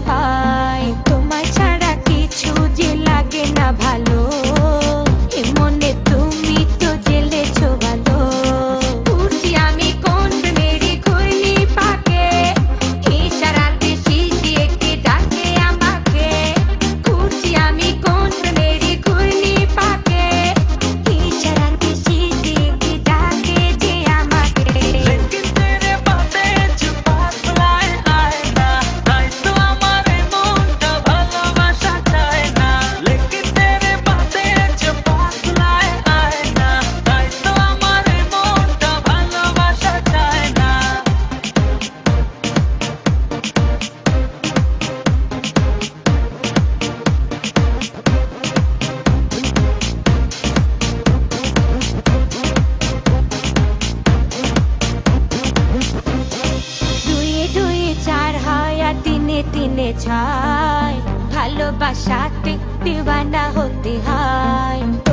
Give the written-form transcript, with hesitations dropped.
ভাই তোমার ছাড়া কিছু যে লাগে না ভালো এ মনে তুমি তো জেলেছো ভালো উঠছি আমি কোন মেরি ঘূর্ণি পাকে ইশারাতে শিশিয়ে কে ডাকে আমাকে উঠছি আমি কোন মেরি ঘূর্ণি পাকে ইশারাতে শিশিয়ে কে ডাকে যে আমাকে लेकिन तेरे बातें जो पास लाए आए ना তাই তো আমার মনটা ভালোবাসা চায় না लेकिन तेरे बातें जो पास लाए आए ना তাই তো আমার মনটা ভালোবাসা চায় না দুয়ে দুয়ে চার হয় আর তিনে তিনে ছয় ভালোবাসাতে দিওয়ানা হতে হয়